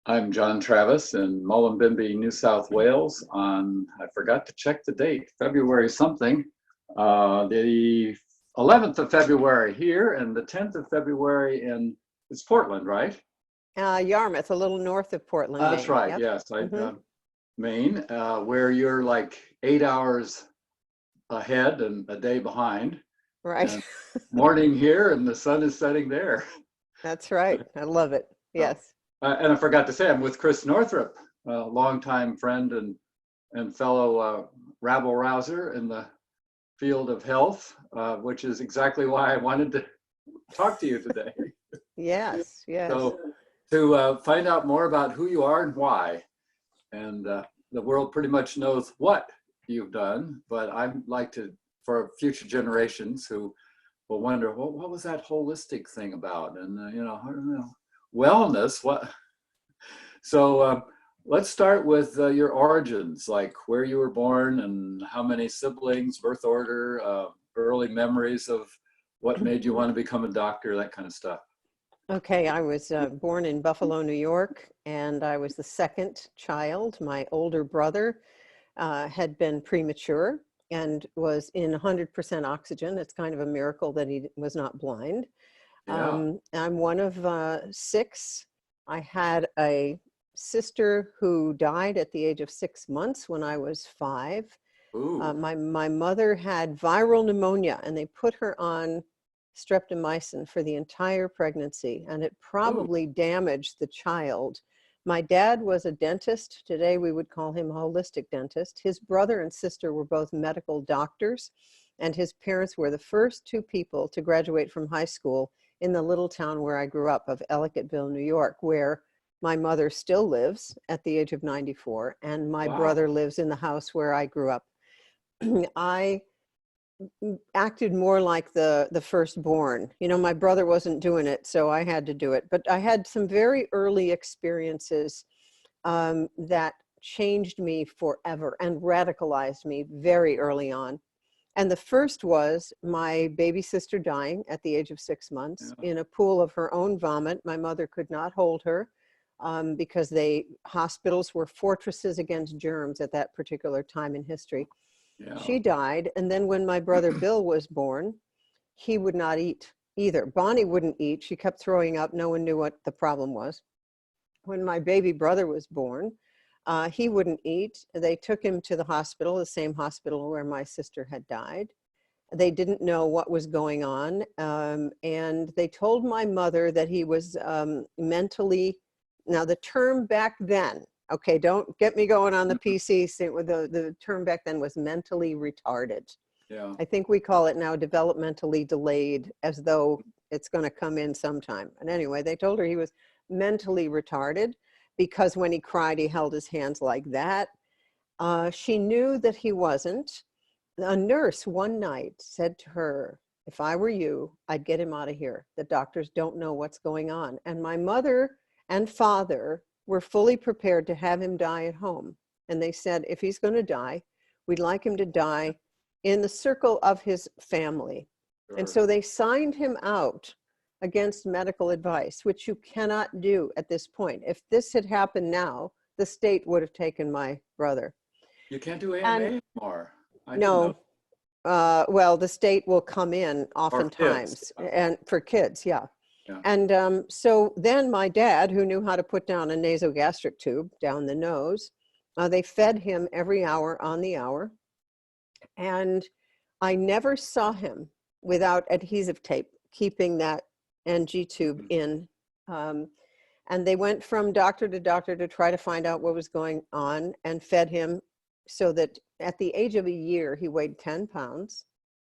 I'm John Travis in Mullumbimby, New South Wales on, I forgot to check the date, February something, the 11th of February here and the 10th of February in, it's Portland, right? Yarmouth, a little north of Portland, That's Maine. right, Yep. yes, Hmm. Maine, where you're like 8 hours ahead and a day behind. Right. And morning here and the sun is setting there. That's right. I love it. So, Yes. and I forgot to say, I'm with Chris Northrup, a longtime friend and fellow rabble rouser in the field of health, which is exactly why I wanted to talk to you today. Yes. Yes. So to find out more about who you are and why, and the world pretty much knows what you've done, but I'd like to, for future generations who will wonder, well, what was that holistic thing about? And, I don't know, wellness, what? So let's start with your origins, like where you were born and how many siblings, birth order, early memories of what made you want to become a doctor, that kind of stuff. Okay. I was born in Buffalo, New York, and I was the second child. My older brother had been premature and was in 100% oxygen. It's kind of a miracle that he was not blind. Yeah. I'm one of six. I had a sister who died at the age of 6 months when I was 5. Ooh. My mother had viral pneumonia, and they put her on streptomycin for the entire pregnancy, and it Ooh. probably damaged the child. My dad was a dentist. Today we would call him a holistic dentist. His brother and sister were both medical doctors, and his parents were the first 2 people to graduate from high school in the little town where I grew up of Ellicottville, New York, where my mother still lives at the age of 94, and my Wow. brother lives in the house where I grew up. I acted more like the firstborn. My brother wasn't doing it, so I had to do it. But I had some very early experiences that changed me forever and radicalized me very early on. And the first was my baby sister dying at the age of 6 months Yeah. in a pool of her own vomit. My mother could not hold her because hospitals were fortresses against germs at that particular time in history. Yeah. She died, and then when my brother Bill was born, he would not eat either. Bonnie wouldn't eat. She kept throwing up. No one knew what the problem was. When my baby brother was born, he wouldn't eat. They took him to the hospital, the same hospital where my sister had died. They didn't know what was going on, and they told my mother that he was mentally, now the term back then, okay, don't get me going on the PC, the term back then was mentally retarded. Yeah. I think we call it now developmentally delayed, as though it's going to come in sometime. And anyway, they told her he was mentally retarded because when he cried, he held his hands like that. She knew that he wasn't. A nurse one night said to her, if I were you, I'd get him out of here. The doctors don't know what's going on. And my mother and father were fully prepared to have him die at home. And they said, if he's going to die, we'd like him to die in the circle of his family. And Sure. so they signed him out against medical advice, which you cannot do at this point. If this had happened now, the state would have taken my brother. You can't do And AMA anymore. I didn't know. no, well, the state will come in Or kids. oftentimes, and for kids, yeah. Yeah. And so then my dad, who knew how to put down a nasogastric tube down the nose, they fed him every hour on the hour. And I never saw him without adhesive tape, keeping that NG tube in. And they went from doctor to doctor to try to find out what was going on and fed him so that at the age of a year, he weighed 10 pounds,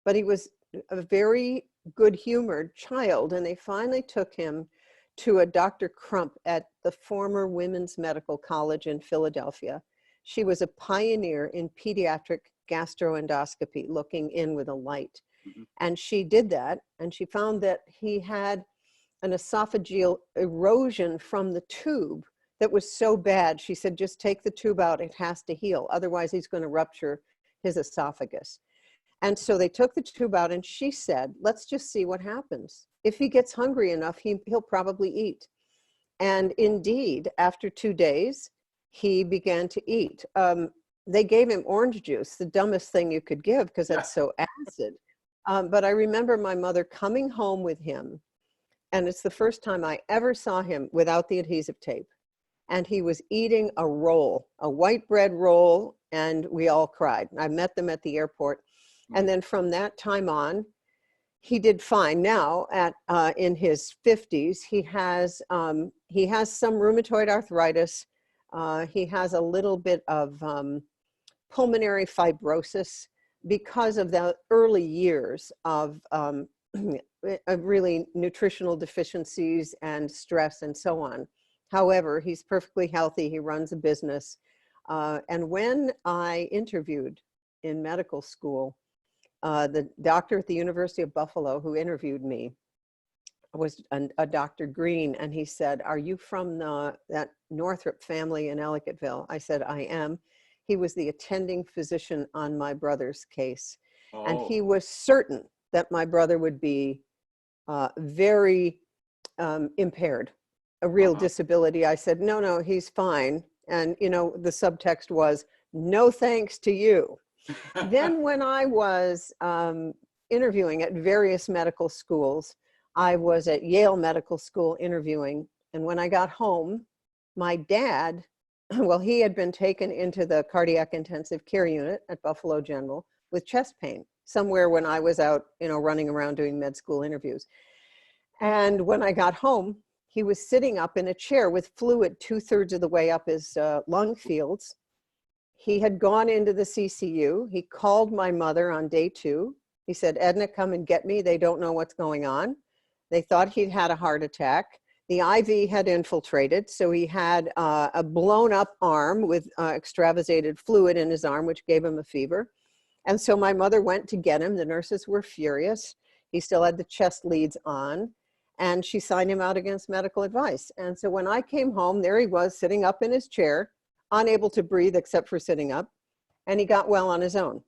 but he was a very good-humored child. And they finally took him to a Dr. Crump at the former Women's Medical College in Philadelphia. She was a pioneer in pediatric gastroendoscopy, looking in with a light. Mhm. And she did that, and she found that he had an esophageal erosion from the tube that was so bad. She said, just take the tube out, it has to heal. Otherwise, he's going to rupture his esophagus. And so they took the tube out, and she said, let's just see what happens. If he gets hungry enough, he'll probably eat. And indeed, after 2 days, he began to eat. They gave him orange juice, the dumbest thing you could give because Yeah. that's so acid. But I remember my mother coming home with him, and it's the first time I ever saw him without the adhesive tape. And he was eating a roll, a white bread roll, and we all cried. I met them at the airport. And then from that time on, he did fine. Now, in his 50s, he has some rheumatoid arthritis. He has a little bit of pulmonary fibrosis because of the early years of really nutritional deficiencies and stress and so on. However, he's perfectly healthy. He runs a business. And when I interviewed in medical school, the doctor at the University of Buffalo who interviewed me was a Dr. Green, and he said, "Are you from that Northrup family in Ellicottville?" I said, "I am." He was the attending physician on my brother's case, and Oh, he was certain that my brother would be very impaired, a real uh-huh. disability. I said, "No, no, he's fine." And, the subtext was, "No thanks to you." Then when I was interviewing at various medical schools, I was at Yale Medical School interviewing. And when I got home, my dad, well, he had been taken into the cardiac intensive care unit at Buffalo General with chest pain somewhere when I was out, running around doing med school interviews. And when I got home, he was sitting up in a chair with fluid 2/3 of the way up his lung fields. He had gone into the CCU. He called my mother on day 2. He said, "Edna, come and get me. They don't know what's going on." They thought he'd had a heart attack. The IV had infiltrated, so he had a blown up arm with extravasated fluid in his arm, which gave him a fever. And so my mother went to get him. The nurses were furious. He still had the chest leads on, and she signed him out against medical advice. And so when I came home, there he was sitting up in his chair, unable to breathe except for sitting up, and he got well on his own.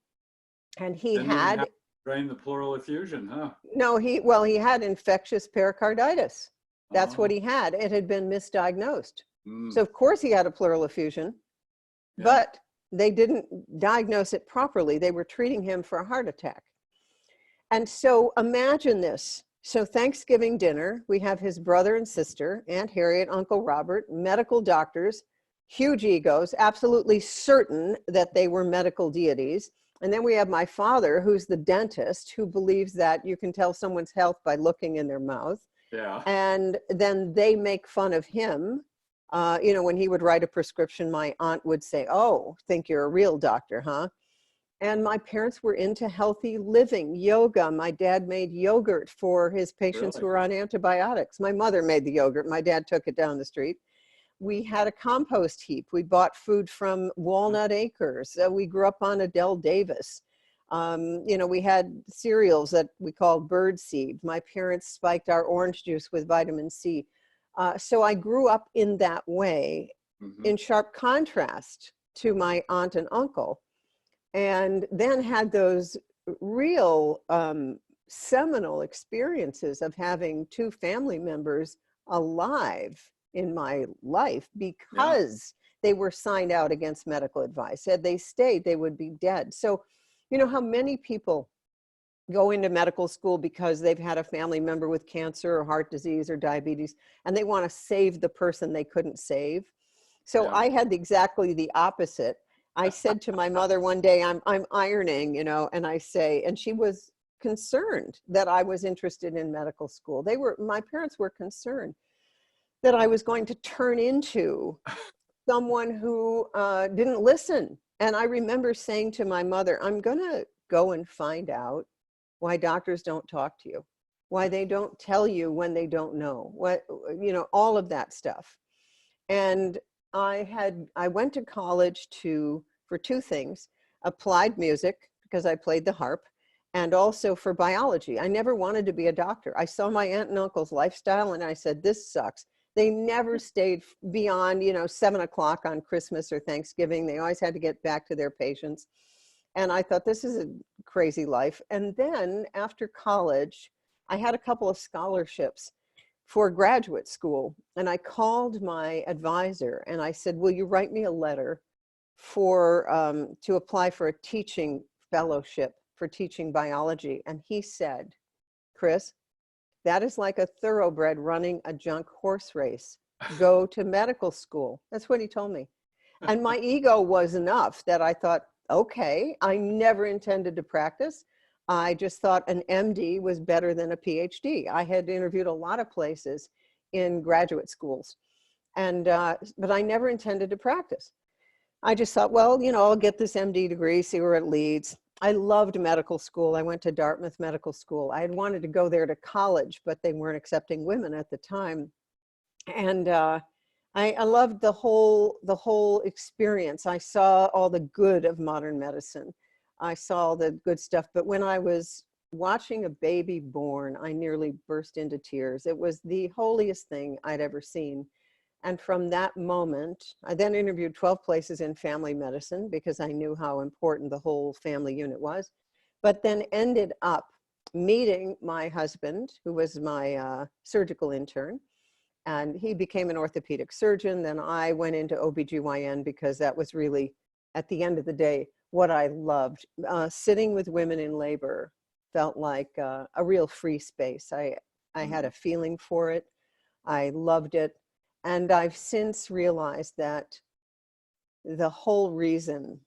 And he Didn't even have had, to drain the pleural effusion, huh? no, he had infectious pericarditis. That's what Oh, he had. It had been misdiagnosed. So mm, of course he had a pleural effusion, yeah. but they didn't diagnose it properly. They were treating him for a heart attack. And so imagine this. So Thanksgiving dinner, we have his brother and sister, Aunt Harriet, Uncle Robert, medical doctors, huge egos, absolutely certain that they were medical deities. And then we have my father, who's the dentist, who believes that you can tell someone's health by looking in their mouth. Yeah. And then they make fun of him. When he would write a prescription, my aunt would say, "Oh, think you're a real doctor, huh?" And my parents were into healthy living, yoga. My dad made yogurt for his patients who Really? were on antibiotics. My mother made the yogurt. My dad took it down the street. We had a compost heap. We bought food from Walnut Acres. We grew up on Adele Davis. We had cereals that we called bird seed. My parents spiked our orange juice with vitamin C. So I grew up in that way, Hmm. in sharp contrast to my aunt and uncle, and then had those real seminal experiences of having 2 family members alive in my life Yeah. because they were signed out against medical advice. Had they stayed, they would be dead. So, how many people go into medical school because they've had a family member with cancer or heart disease or diabetes, and they want to save the person they couldn't save. So Yeah. I had exactly the opposite. I said to my mother one day, I'm ironing, and she was concerned that I was interested in medical school. My parents were concerned that I was going to turn into someone who didn't listen. And I remember saying to my mother, "I'm going to go and find out why doctors don't talk to you, why they don't tell you when they don't know, all of that stuff." And I went to college for 2 things: applied music, because I played the harp, and also for biology. I never wanted to be a doctor. I saw my aunt and uncle's lifestyle and I said, "This sucks." They never stayed beyond, 7 o'clock on Christmas or Thanksgiving. They always had to get back to their patients. And I thought, this is a crazy life. And then after college, I had a couple of scholarships for graduate school. And I called my advisor and I said, will you write me a letter for to apply for a teaching fellowship for teaching biology? And he said, Chris, that is like a thoroughbred running a junk horse race. Go to medical school. That's what he told me. And my ego was enough that I thought, okay, I never intended to practice. I just thought an MD was better than a PhD. I had interviewed a lot of places in graduate schools, and but I never intended to practice. I just thought, well, you know, I'll get this MD degree, see where it leads. I loved medical school. I went to Dartmouth Medical School. I had wanted to go there to college, but they weren't accepting women at the time. And I loved the whole experience. I saw all the good of modern medicine. I saw the good stuff. But when I was watching a baby born, I nearly burst into tears. It was the holiest thing I'd ever seen. And from that moment, I then interviewed 12 places in family medicine because I knew how important the whole family unit was, but then ended up meeting my husband, who was my surgical intern, and he became an orthopedic surgeon. Then I went into OBGYN because that was really, at the end of the day, what I loved. Sitting with women in labor felt like a real free space. I had a feeling for it. I loved it. And I've since realized that the whole reason,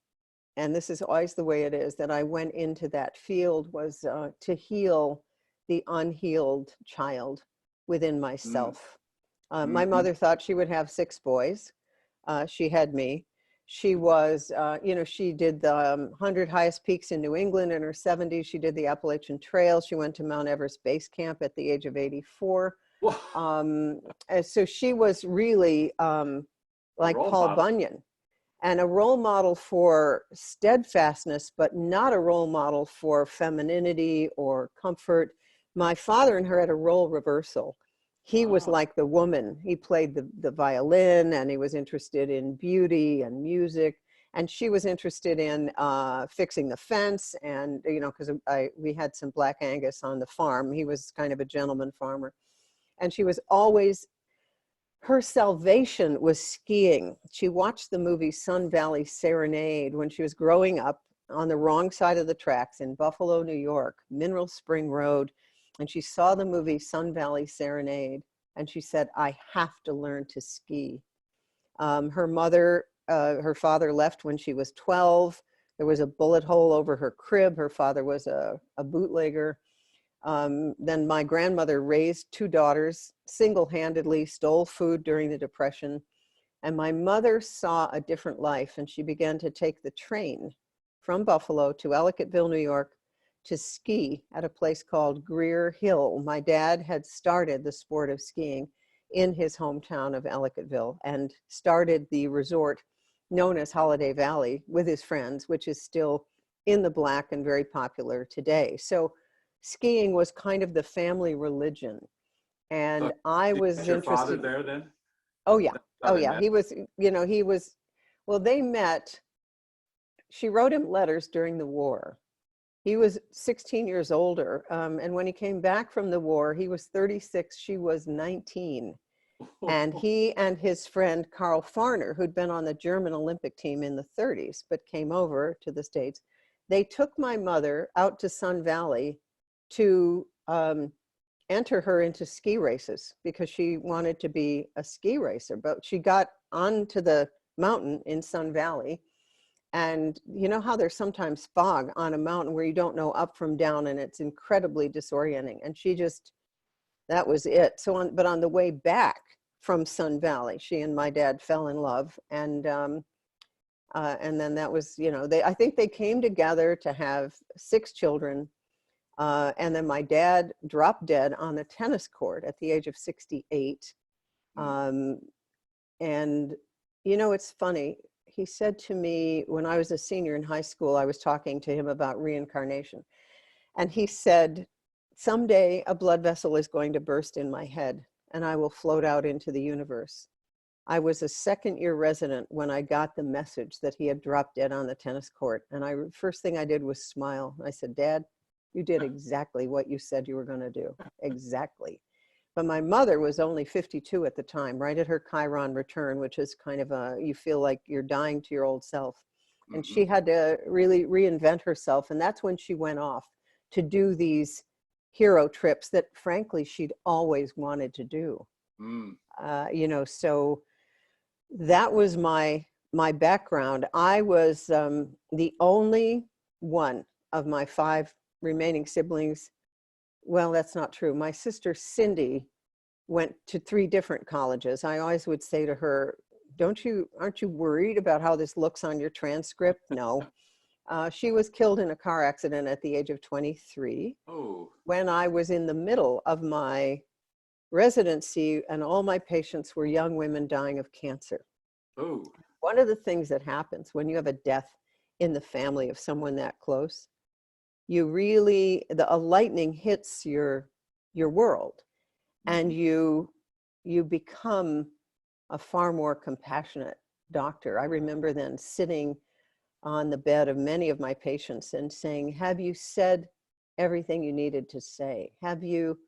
and this is always the way it is, that I went into that field was to heal the unhealed child within myself. My mother thought she would have 6 boys. She had me. She was, you know, she did the 100 highest peaks in New England in her 70s. She did the Appalachian Trail. She went to Mount Everest Base Camp at the age of 84. So she was really like Paul Bunyan, and a role model for steadfastness, but not a role model for femininity or comfort. My father and her had a role reversal. He was like the woman. He played the violin, and he was interested in beauty and music. And she was interested in fixing the fence, and, you know, because we had some Black Angus on the farm. He was kind of a gentleman farmer. And she was always, her salvation was skiing. She watched the movie Sun Valley Serenade when she was growing up on the wrong side of the tracks in Buffalo, New York, Mineral Spring Road. And she saw the movie Sun Valley Serenade, and she said, I have to learn to ski. Her father left when she was 12. There was a bullet hole over her crib. Her father was a bootlegger. Then my grandmother raised 2 daughters, single-handedly stole food during the Depression. And my mother saw a different life, and she began to take the train from Buffalo to Ellicottville, New York, to ski at a place called Greer Hill. My dad had started the sport of skiing in his hometown of Ellicottville and started the resort known as Holiday Valley with his friends, which is still in the black and very popular today. So skiing was kind of the family religion. And I was interested. Your father there then? Oh yeah. Oh yeah. He was, you know, well, they met. She wrote him letters during the war. He was 16 years older. And when he came back from the war, he was 36, she was 19. And he and his friend, Carl Farner, who'd been on the German Olympic team in the 30s, but came over to the States, they took my mother out to Sun Valley to enter her into ski races because she wanted to be a ski racer. But she got onto the mountain in Sun Valley. And you know how there's sometimes fog on a mountain where you don't know up from down, and it's incredibly disorienting. And she just, that was it. So but on the way back from Sun Valley, she and my dad fell in love. And then that was, you know, I think they came together to have 6 children. And then my dad dropped dead on the tennis court at the age of 68. And, you know, it's funny. He said to me when I was a senior in high school, I was talking to him about reincarnation. And he said, someday a blood vessel is going to burst in my head and I will float out into the universe. I was a second-year resident when I got the message that he had dropped dead on the tennis court. And first thing I did was smile. I said, Dad, you did exactly what you said you were going to do. Exactly. But my mother was only 52 at the time, right at her Chiron return, which is kind of you feel like you're dying to your old self. And Mm-hmm. she had to really reinvent herself. And that's when she went off to do these hero trips that frankly, she'd always wanted to do. Mm. So that was my background. I was the only one of my 5 remaining siblings. Well, that's not true. My sister Cindy went to 3 different colleges. I always would say to her, aren't you worried about how this looks on your transcript? No. She was killed in a car accident at the age of 23 Oh. when I was in the middle of my residency, and all my patients were young women dying of cancer. Oh. One of the things that happens when you have a death in the family of someone that close, you really, a lightning hits your world, and Mm-hmm. you become a far more compassionate doctor. I remember then sitting on the bed of many of my patients and saying, have you said everything you needed to say? Have you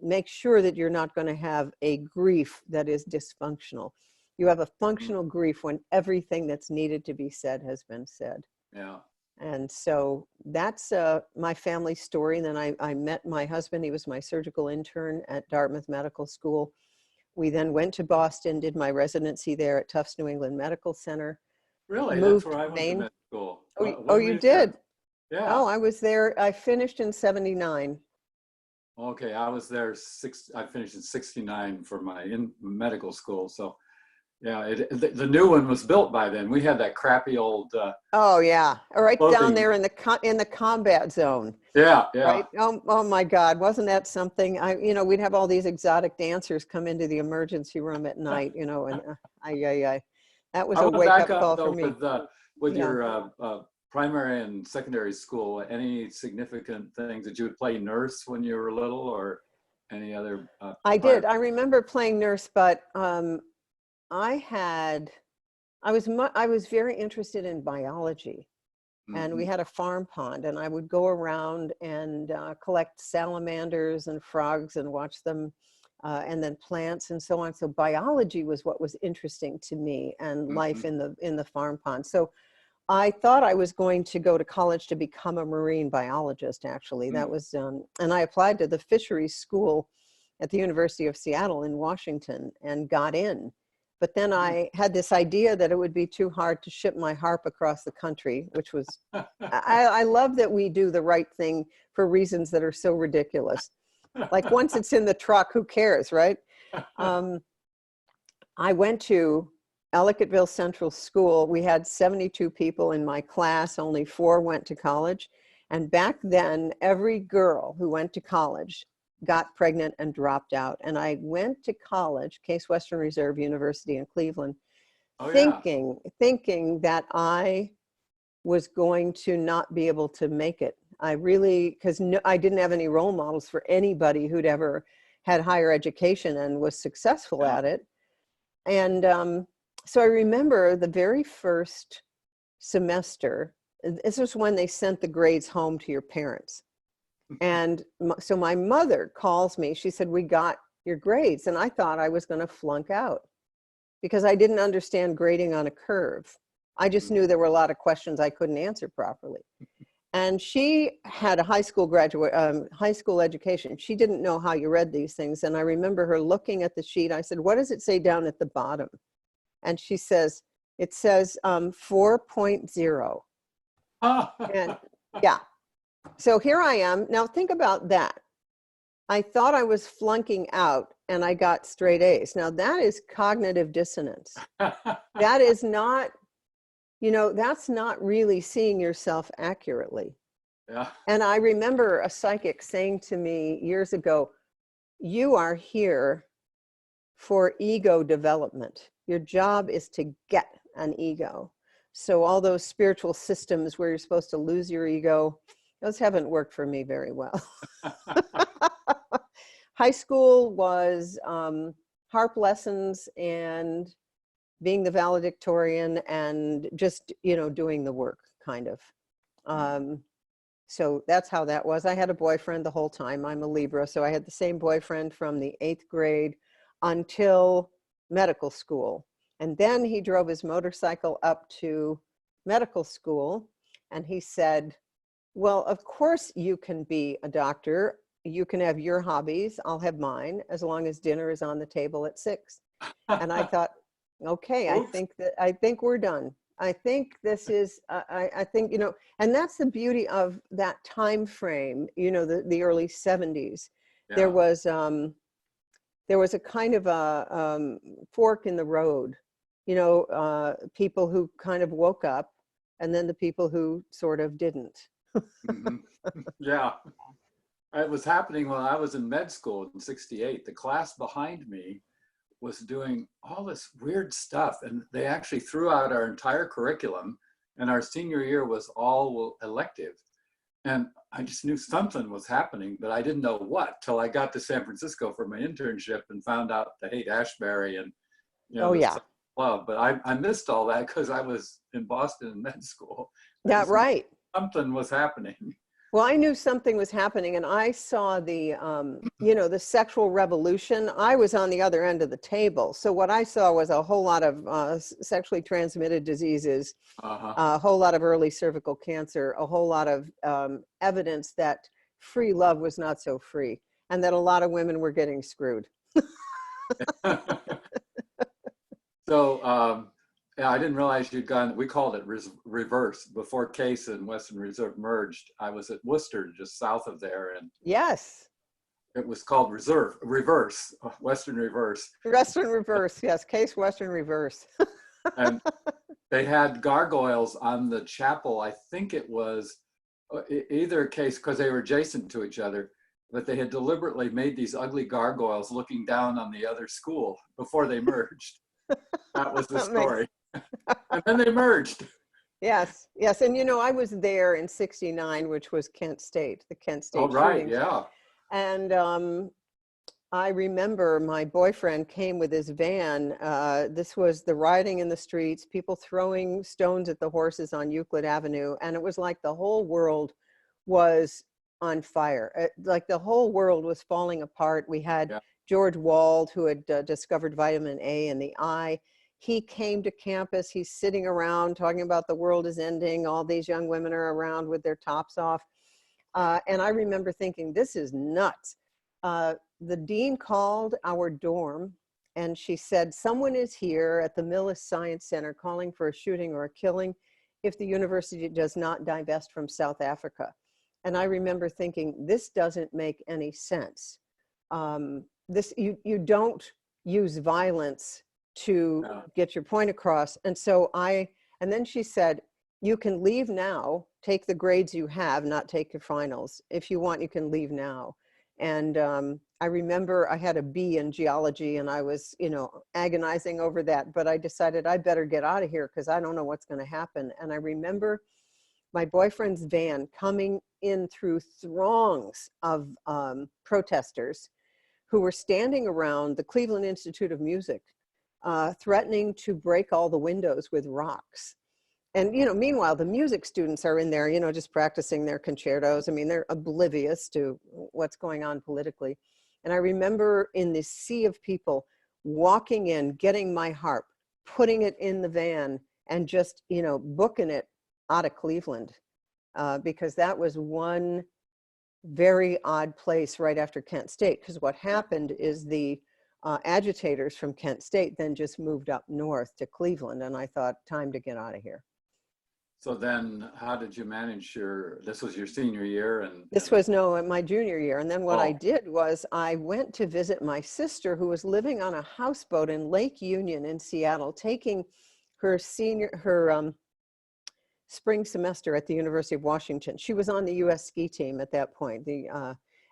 make sure that you're not going to have a grief that is dysfunctional. You have a Mm-hmm. functional grief when everything that's needed to be said has been said. Yeah. And so that's my family story. And then I met my husband. He was my surgical intern at Dartmouth Medical School. We then went to Boston, did my residency there at Tufts New England Medical Center, Really? That's moved where I to went to Maine. med school. Oh, When were you you there? did? Yeah. Oh, I was there. I finished in 79. Okay, I was there I finished in 69 for my medical school. So yeah, the new one was built by then. We had that crappy old Oh yeah, right down floating. there in the combat zone, Yeah, yeah. right? Oh my God, wasn't that something? We'd have all these exotic dancers come into the emergency room at night, and that was I a want to wake back up up call for though me. with Yeah, your primary and secondary school. Any significant things? Did you play nurse when you were little, or any other I part? did. I remember playing nurse, but I had, I was very interested in biology. And we Mm-hmm. had a farm pond, and I would go around and collect salamanders and frogs and watch them, and then plants and so on. So biology was what was interesting to me, and Mm-hmm. life in the farm pond. So I thought I was going to go to college to become a marine biologist. Actually, that was, and I applied to the fisheries school at the University of Seattle in Washington and got in. But then I had this idea that it would be too hard to ship my harp across the country, which was, I love that we do the right thing for reasons that are so ridiculous. Like once it's in the truck, who cares, right? Um, I went to Ellicottville Central School. We had 72 people in my class, only 4 went to college. And back then, every girl who went to college got pregnant and dropped out. And I went to college, Case Western Reserve University in Cleveland, Oh yeah. thinking that I was going to not be able to make it. I really, because I didn't have any role models for anybody who'd ever had higher education and was successful Yeah. at it. And so I remember the very first semester, this was when they sent the grades home to your parents. And so my mother calls me, she said, we got your grades. And I thought I was going to flunk out because I didn't understand grading on a curve. I just knew there were a lot of questions I couldn't answer properly. And she had a high school high school education. She didn't know how you read these things. And I remember her looking at the sheet. I said, what does it say down at the bottom? And she says, it says 4.0. And yeah, so here I am. Now think about that. I thought I was flunking out and I got straight A's. Now that is cognitive dissonance. That is not, that's not really seeing yourself accurately. Yeah. And I remember a psychic saying to me years ago, you are here for ego development. Your job is to get an ego. So all those spiritual systems where you're supposed to lose your ego, those haven't worked for me very well. High school was harp lessons and being the valedictorian and just, doing the work kind of. So that's how that was. I had a boyfriend the whole time. I'm a Libra, so I had the same boyfriend from the 8th grade until medical school. And then he drove his motorcycle up to medical school and he said, well, of course you can be a doctor. You can have your hobbies. I'll have mine as long as dinner is on the table at 6. And I thought, okay, Oops. I think we're done. I think this is, I think, and that's the beauty of that time frame, the early 70s. There Yeah. was, there was a kind of a fork in the road, people who kind of woke up and then the people who sort of didn't. Mhm. Yeah. It was happening when I was in med school in 68. The class behind me was doing all this weird stuff, and they actually threw out our entire curriculum, and our senior year was all elective. And I just knew something was happening, but I didn't know what till I got to San Francisco for my internship and found out the Haight-Ashbury and Oh, the yeah. stuff club. But I missed all that because I was in Boston in med school. I Yeah, just knew right. something was happening. Well, I knew something was happening and I saw the sexual revolution. I was on the other end of the table. So what I saw was a whole lot of sexually transmitted diseases, Uh-huh. a whole lot of early cervical cancer, a whole lot of evidence that free love was not so free and that a lot of women were getting screwed. So yeah, I didn't realize you'd gone, we called it reverse. Before Case and Western Reserve merged, I was at Worcester, just south of there, and Yes. it was called Reverse, Western Reverse. Western reverse. Yes. Case Western reverse. And they had gargoyles on the chapel. I think it was either Case, because they were adjacent to each other, but they had deliberately made these ugly gargoyles looking down on the other school before they merged. That was the That makes story. And then they merged. Yes, yes. And I was there in 69, which was Kent State, the Kent Oh, State right, shootings. yeah. And I remember my boyfriend came with his van. This was the rioting in the streets, people throwing stones at the horses on Euclid Avenue. And it was like the whole world was on fire. Like the whole world was falling apart. We had Yeah. George Wald, who had discovered vitamin A in the eye. He came to campus, he's sitting around talking about the world is ending. All these young women are around with their tops off. And I remember thinking, this is nuts. The dean called our dorm and she said, someone is here at the Millis Science Center calling for a shooting or a killing if the university does not divest from South Africa. And I remember thinking, this doesn't make any sense. You don't use violence to Yeah. get your point across. And then she said, you can leave now, take the grades you have, not take your finals. If you want, you can leave now. And I remember I had a B in geology and I was, agonizing over that, but I decided I better get out of here because I don't know what's going to happen. And I remember my boyfriend's van coming in through throngs of protesters who were standing around the Cleveland Institute of Music, threatening to break all the windows with rocks. And, meanwhile, the music students are in there, just practicing their concertos. I mean, they're oblivious to what's going on politically. And I remember in this sea of people walking in, getting my harp, putting it in the van and just, booking it out of Cleveland, because that was one very odd place right after Kent State. Because what happened is the agitators from Kent State then just moved up north to Cleveland. And I thought, time to get out of here. So then how did you manage this was your senior year This was my junior year. And then what I Oh, did was I went to visit my sister who was living on a houseboat in Lake Union in Seattle, taking her spring semester at the University of Washington. She was on the US ski team at that point.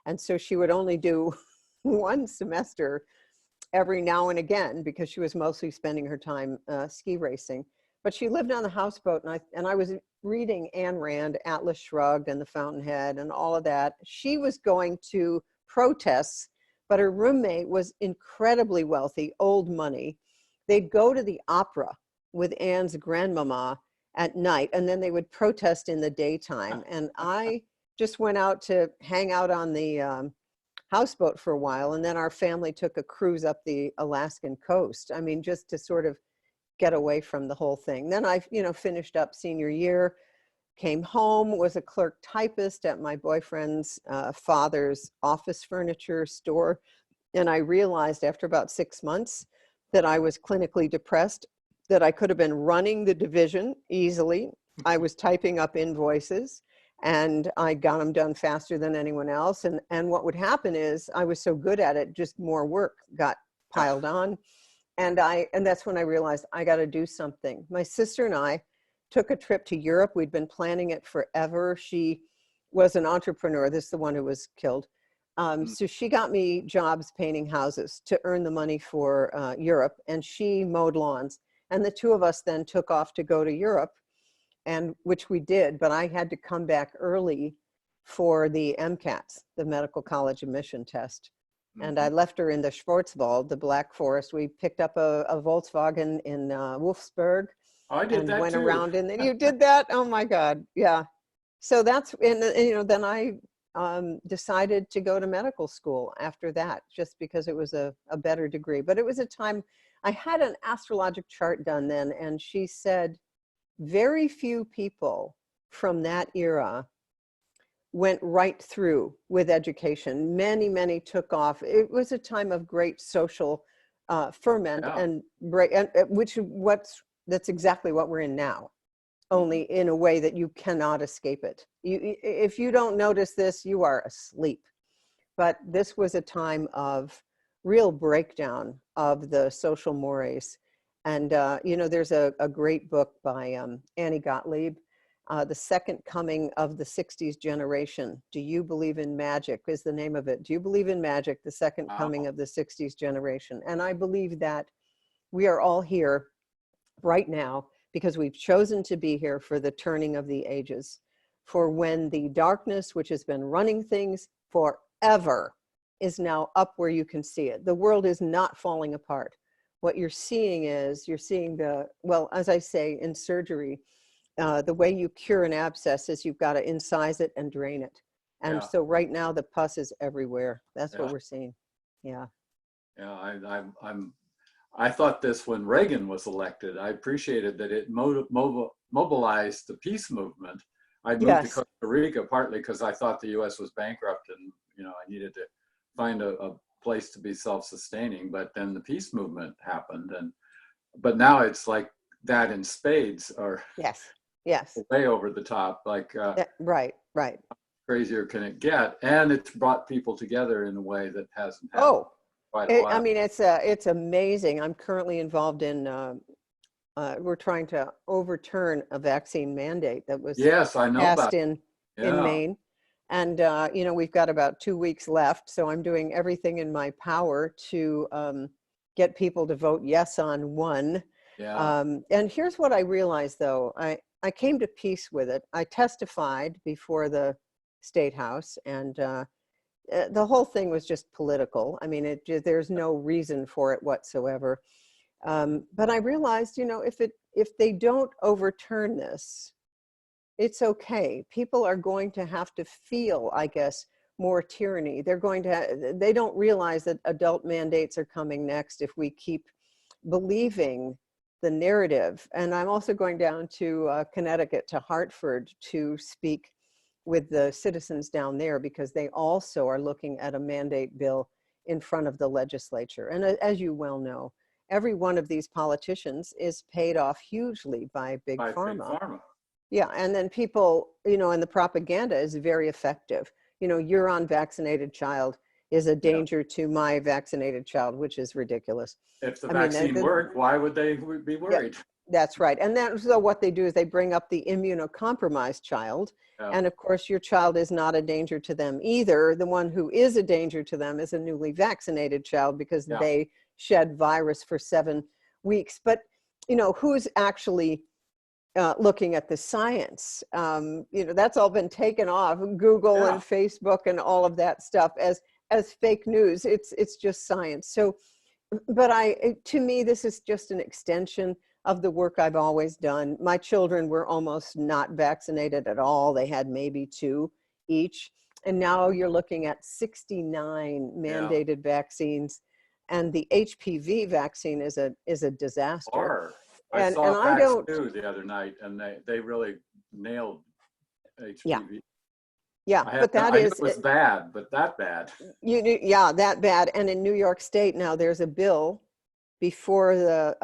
And so she would only do one semester every now and again because she was mostly spending her time ski racing. But she lived on the houseboat, and I was reading Ayn Rand, Atlas Shrugged, and The Fountainhead, and all of that. She was going to protests, but her roommate was incredibly wealthy, old money. They'd go to the opera with Anne's grandmama at night, and then they would protest in the daytime. And I just went out to hang out on the houseboat for a while. And then our family took a cruise up the Alaskan coast. I mean, just to sort of get away from the whole thing. Then I, finished up senior year, came home, was a clerk typist at my boyfriend's father's office furniture store. And I realized after about 6 months that I was clinically depressed, that I could have been running the division easily. I was typing up invoices and I got them done faster than anyone else. And what would happen is I was so good at it, just more work got piled on. And that's when I realized I got to do something. My sister and I took a trip to Europe. We'd been planning it forever. She was an entrepreneur. This is the one who was killed. So she got me jobs painting houses to earn the money for Europe, and she mowed lawns. And the two of us then took off to go to Europe, and which we did, but I had to come back early for the MCATs, the medical college admission test. And I left her in the Schwarzwald, the Black Forest. We picked up a Volkswagen in Wolfsburg. I did and that went too. around in there. You did that? Oh my God. Yeah. So that's, then I decided to go to medical school after that, just because it was a better degree. But it was a time, I had an astrologic chart done then, and she said very few people from that era went right through with education. Many, many took off. It was a time of great social ferment and break, and that's exactly what we're in now, only in a way that you cannot escape it. If you don't notice this, you are asleep. But this was a time of real breakdown of the social mores. And, there's a great book by Annie Gottlieb, The Second Coming of the 60s Generation. Do You Believe in Magic is the name of it. Do you believe in magic? The Second Coming of the 60s Generation. And I believe that we are all here right now because we've chosen to be here for the turning of the ages, for when the darkness, which has been running things forever, is now up where you can see it. The world is not falling apart. What you're seeing is, well, as I say in surgery, the way you cure an abscess is you've got to incise it and drain it. And so right now the pus is everywhere. That's what we're seeing. Yeah. Yeah, I thought this when Reagan was elected. I appreciated that it mobilized the peace movement. I moved to Costa Rica partly because I thought the U.S. was bankrupt and, I needed to find a place to be self-sustaining. But then the peace movement happened. But now it's like that in spades, or yes, way over the top. Like right. Crazier can it get? And it's brought people together in a way that hasn't happened. I mean, it's amazing. I'm currently involved in, we're trying to overturn a vaccine mandate that was passed in Maine. And, we've got about 2 weeks left. So I'm doing everything in my power to get people to vote yes on one. And here's what I realized, though. I came to peace with it. I testified before the State House, and the whole thing was just political. I mean, there's no reason for it whatsoever. But I realized, if they don't overturn this, it's okay. People are going to have to feel, I guess, more tyranny. They don't realize that adult mandates are coming next if we keep believing the narrative. And I'm also going down to Connecticut, to Hartford, to speak with the citizens down there, because they also are looking at a mandate bill in front of the legislature. And as you well know, every one of these politicians is paid off hugely by Big Pharma. Yeah, and then people, and the propaganda is very effective. Your unvaccinated child is a danger to my vaccinated child, which is ridiculous. If the vaccine worked, why would they be worried? Yeah, that's right. And so what they do is they bring up the immunocompromised child. And of course, your child is not a danger to them either. The one who is a danger to them is a newly vaccinated child, because they shed virus for 7 weeks. But, who's actually looking at the science? That's all been taken off Google and Facebook and all of that stuff as fake news. It's just science. So, but to me, this is just an extension of the work I've always done. My children were almost not vaccinated at all. They had maybe 2 each. And now you're looking at 69 mandated vaccines. And the HPV vaccine is a disaster. I And saw I Vax don't. 2 the other night, and they really nailed Yeah. HPV. Yeah, but that I knew is it was bad, but that bad. yeah, that bad. And in New York State now, there's a bill before the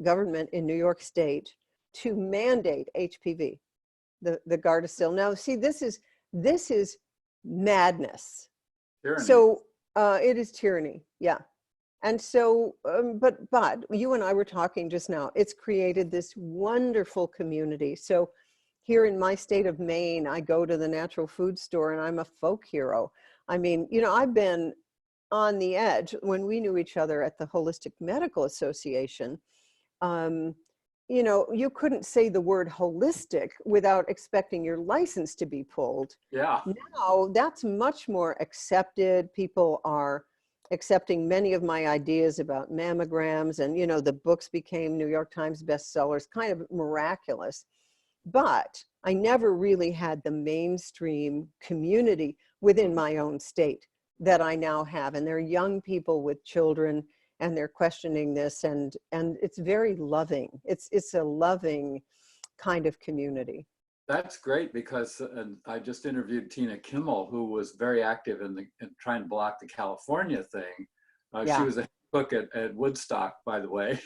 government in New York State to mandate HPV, the Gardasil. Now, see, this is madness. Tyranny. So it is tyranny, yeah. And so, but you and I were talking just now. It's created this wonderful community. So here in my state of Maine, I go to the natural food store and I'm a folk hero. I mean, I've been on the edge when we knew each other at the Holistic Medical Association. You couldn't say the word holistic without expecting your license to be pulled. Yeah. Now that's much more accepted. People are accepting many of my ideas about mammograms, and the books became New York Times bestsellers, kind of miraculous. But I never really had the mainstream community within my own state that I now have. And they're young people with children, and they're questioning this, and it's very loving. It's a loving kind of community. That's great, because I just interviewed Tina Kimmel, who was very active in trying to block the California thing. Yeah. She was a cook at Woodstock, by the way,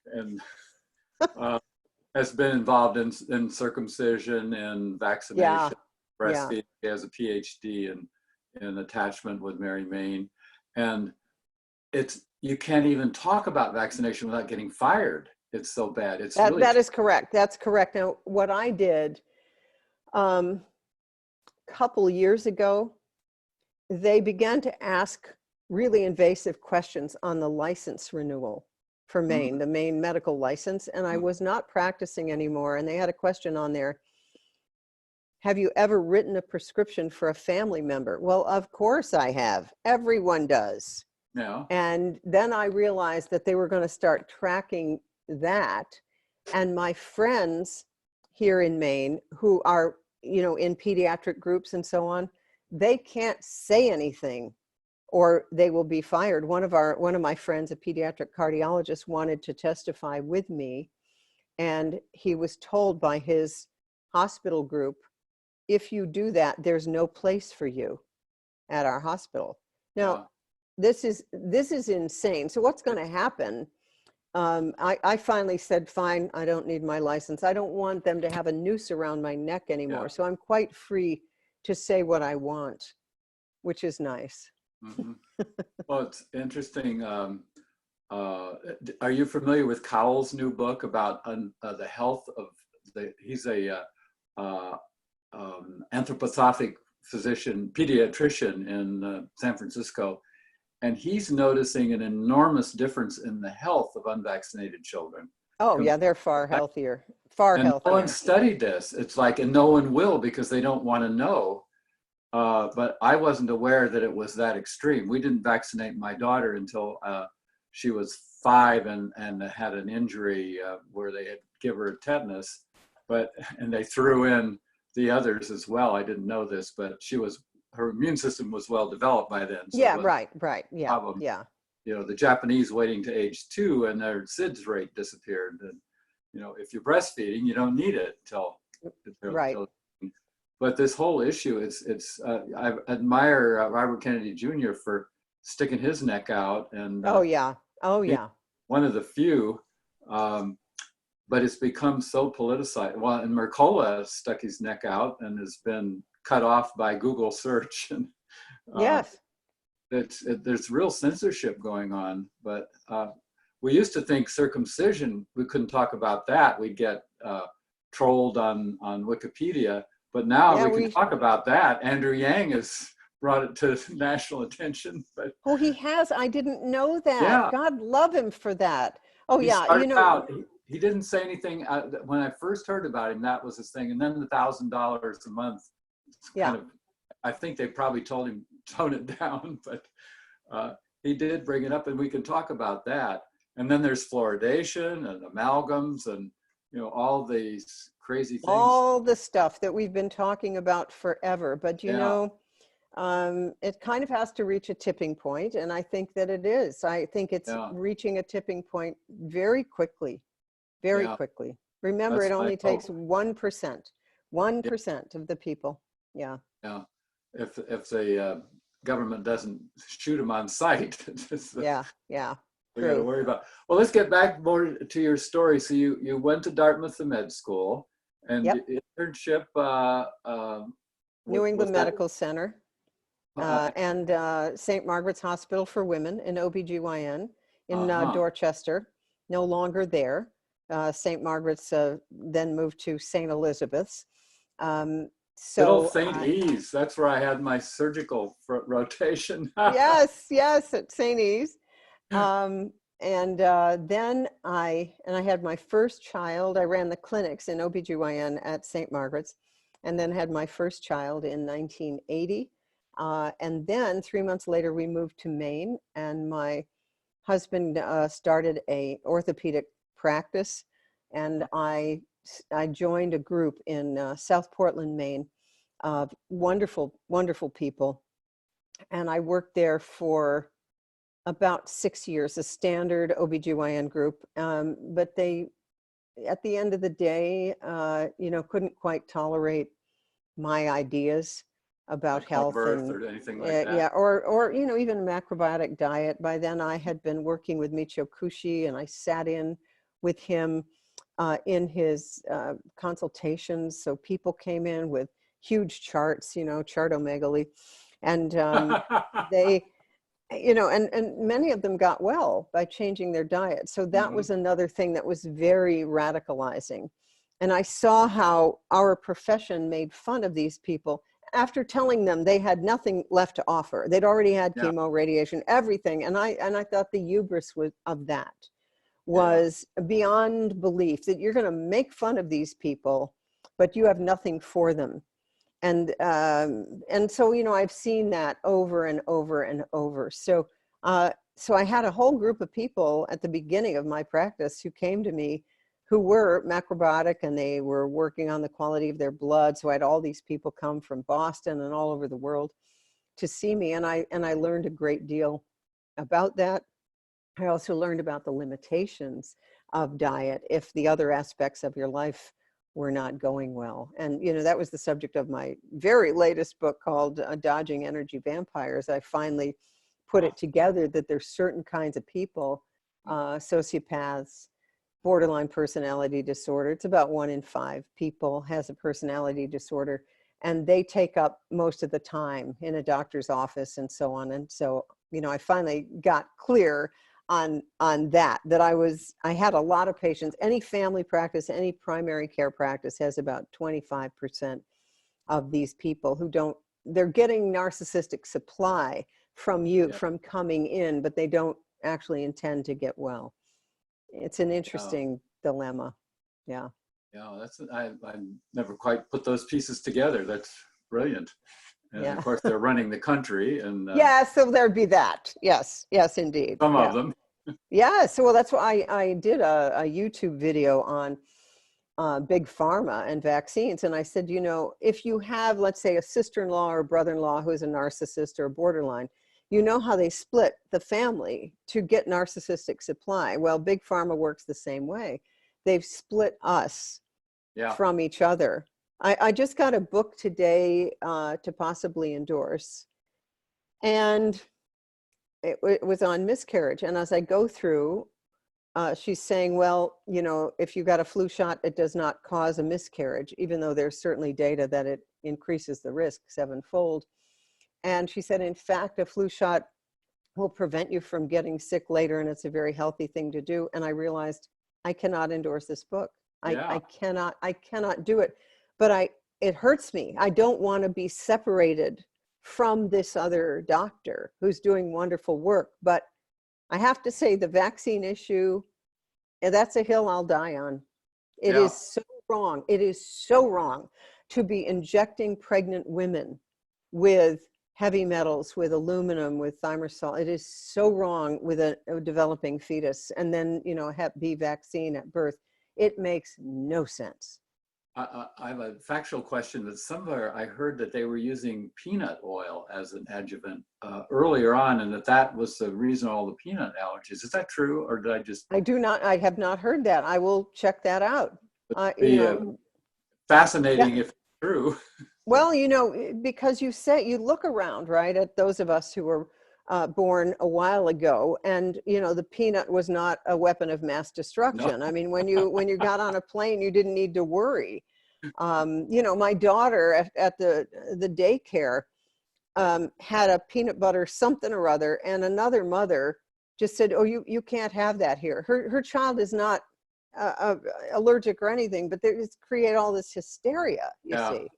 and has been involved in circumcision and vaccination, breastfeeding. She has a PhD in attachment with Mary Main. And you can't even talk about vaccination without getting fired. It's so bad. That is correct. That's correct. Now, what I did couple years ago, they began to ask really invasive questions on the license renewal for Maine, the Maine medical license. And I was not practicing anymore. And they had a question on there. Have you ever written a prescription for a family member? Well, of course I have. Everyone does. Yeah. And then I realized that they were going to start tracking that. And my friends here in Maine who are, in pediatric groups and so on, they can't say anything or they will be fired. One of my friends, a pediatric cardiologist, wanted to testify with me, and he was told by his hospital group, if you do that, there's no place for you at our hospital. Now, this is insane. So what's going to happen? I finally said, fine, I don't need my license. I don't want them to have a noose around my neck anymore. So I'm quite free to say what I want, which is nice. Mm-hmm. Well, it's interesting. Are you familiar with Cowell's new book about the health of he's a anthroposophic physician, pediatrician in San Francisco. And he's noticing an enormous difference in the health of unvaccinated children. Oh, yeah, they're far healthier, far healthier. No one studied this. It's like, and no one will, because they don't want to know. But I wasn't aware that it was that extreme. We didn't vaccinate my daughter until she was 5 and had an injury where they had give her tetanus, and they threw in the others as well. I didn't know this, but her immune system was well developed by then. So right. Yeah. Problem. Yeah. The Japanese waiting to age 2 and their SIDS rate disappeared. And, if you're breastfeeding, you don't need it until right. But this whole issue, I admire Robert Kennedy Jr. for sticking his neck out. And oh yeah. One of the few, but it's become so politicized. Well, and Mercola stuck his neck out and has been cut off by Google search. And yes, there's real censorship going on. But we used to think circumcision, we couldn't talk about that. We'd get trolled on Wikipedia. But now we can talk about that. Andrew Yang has brought it to national attention. But he has. I didn't know that. Yeah. God love him for that. Oh, he started out, he didn't say anything. When I first heard about him, that was his thing. And then the $1,000 a month, kind of, I think they probably told him tone it down. But he did bring it up, and we can talk about that. And then there's fluoridation and amalgams, and all these crazy things. All the stuff that we've been talking about forever. But Yeah, it kind of has to reach a tipping point, and I think that it is. I think it's yeah, reaching a tipping point very quickly, very yeah. quickly. Remember, That's it my only takes hope. 1%, Yeah, 1% of the people. Yeah, yeah. If the government doesn't shoot them on sight, yeah, yeah. we got to True. worry about. Well, let's get back more to your story. So you went to Dartmouth the med school, and Yep. your internship New was England that? Medical Center Uh, and St. Margaret's Hospital for Women in OBGYN in huh. Dorchester, no longer there. St. Margaret's then moved to St. Elizabeth's. Um, Good old so St. E's. That's where I had my surgical rotation. yes, yes, at St. E's. Um, and then I had my first child. I ran the clinics in OBGYN at St. Margaret's, and then had my first child in 1980. And then 3 months later, we moved to Maine, and my husband started a orthopedic practice, and I joined a group in South Portland, Maine, of wonderful, wonderful people. And I worked there for about 6 years, a standard OBGYN group. But they, at the end of the day, couldn't quite tolerate my ideas about Like home health birth and or anything like that. yeah, or even macrobiotic diet. By then I had been working with Michio Kushi, and I sat in with him in his consultations. So people came in with huge charts, chartomegaly, and they and many of them got well by changing their diet. So that Hmm. was another thing that was very radicalizing. And I saw how our profession made fun of these people after telling them they had nothing left to offer. They'd already had Yeah, chemo, radiation, everything. And I thought the hubris of that yeah. was beyond belief, that you're going to make fun of these people, but you have nothing for them. And so I've seen that over and over and over. So I had a whole group of people at the beginning of my practice who came to me who were macrobiotic, and they were working on the quality of their blood. So I had all these people come from Boston and all over the world to see me, and I learned a great deal about that. I also learned about the limitations of diet if the other aspects of your life were not going well. And, that was the subject of my very latest book called Dodging Energy Vampires. I finally put Huh. it together that there's certain kinds of people, sociopaths, borderline personality disorder. It's about 1 in 5 people has a personality disorder, and they take up most of the time in a doctor's office and so on. And so, I finally got clear on that I had a lot of patients. Any family practice, any primary care practice has about 25% of these people who they're getting narcissistic supply from you, Yeah, from coming in, but they don't actually intend to get well. It's an yeah, interesting dilemma. Yeah. yeah. I never quite put those pieces together. That's brilliant. And of Yeah. course, they're running the country, and Yeah. So there'd be that. Yes. Yes, indeed. some of Yeah. them. Yeah. So, well, that's why I did a YouTube video on big pharma and vaccines. And I said, if you have, let's say, a sister-in-law or brother-in-law who is a narcissist or borderline, how they split the family to get narcissistic supply. Well, big pharma works the same way. They've split us Yeah. from each other. I just got a book today to possibly endorse, and it was on miscarriage. And as I go through, she's saying, well, if you got a flu shot, it does not cause a miscarriage, even though there's certainly data that it increases the risk 7-fold. And she said, in fact, a flu shot will prevent you from getting sick later, and it's a very healthy thing to do. And I realized I cannot endorse this book. Yeah. I cannot do it. But it hurts me. I don't want to be separated from this other doctor who's doing wonderful work. But I have to say, the vaccine issue, that's a hill I'll die on. It Yeah. is so wrong. It is so wrong to be injecting pregnant women with heavy metals, with aluminum, with thimerosal. It is so wrong with a developing fetus. And then, a Hep B vaccine at birth. It makes no sense. I have a factual question that somewhere I heard that they were using peanut oil as an adjuvant earlier on, and that was the reason all the peanut allergies. Is that true, or did I just I have not heard that. I will check that out. You be know, fascinating that, if true? well, you know, because you look around, right, at those of us who were born a while ago, and you know, the peanut was not a weapon of mass No. destruction. I mean, when you got on a plane, you didn't need to worry. You know, my daughter at the daycare had a peanut butter something or other, and another mother just said, "Oh, you can't have that here." Her child is not allergic or anything, but they just create all this hysteria. You Yeah, see,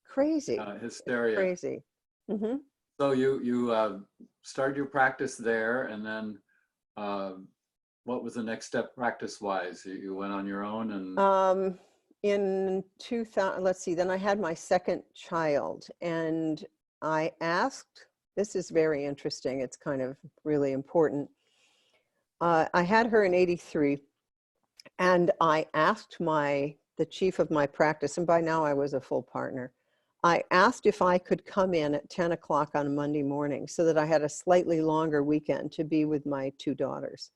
crazy, hysteria. crazy. Hmm. So you started your practice there, and then what was the next step practice-wise? You went on your own, and In 2000, let's see, then I had my second child, and I asked, this is very interesting, it's kind of really important. I had her in 83, and I asked the chief of my practice, and by now I was a full partner. I asked if I could come in at 10 o'clock on a Monday morning so that I had a slightly longer weekend to be with my two daughters.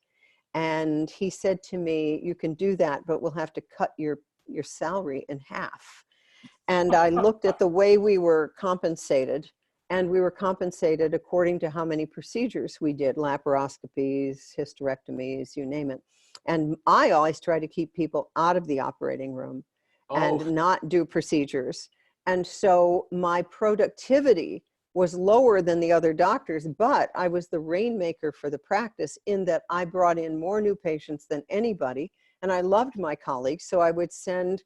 And he said to me, "You can do that, but we'll have to cut your salary in half." And I looked at the way we were compensated, and we were compensated according to how many procedures we did, laparoscopies, hysterectomies, you name it. And I always try to keep people out of the operating room oh, and not do procedures. And so my productivity was lower than the other doctors, but I was the rainmaker for the practice in that I brought in more new patients than anybody. And I loved my colleagues. So I would send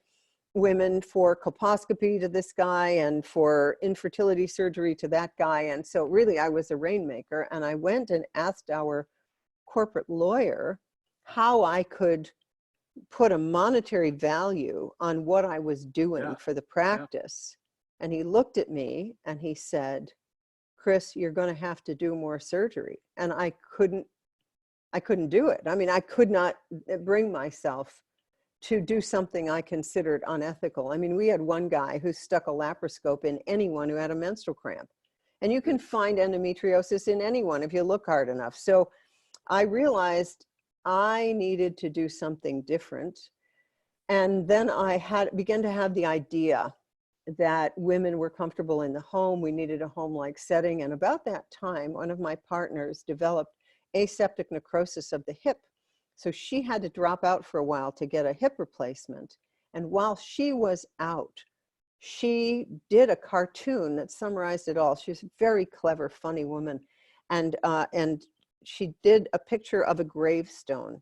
women for colposcopy to this guy and for infertility surgery to that guy. And so really I was a rainmaker. And I went and asked our corporate lawyer how I could put a monetary value on what I was doing yeah, for the yeah. practice. And he looked at me and he said, "Chris, you're going to have to do more surgery." And I couldn't do it. I mean, I could not bring myself to do something I considered unethical. I mean, we had one guy who stuck a laparoscope in anyone who had a menstrual cramp. And you can find endometriosis in anyone if you look hard enough. So I realized I needed to do something different. And then I began to have the idea that women were comfortable in the home. We needed a home-like setting. And about that time, one of my partners developed aseptic necrosis of the hip. So she had to drop out for a while to get a hip replacement. And while she was out, she did a cartoon that summarized it all. She's a very clever, funny woman. And she did a picture of a gravestone.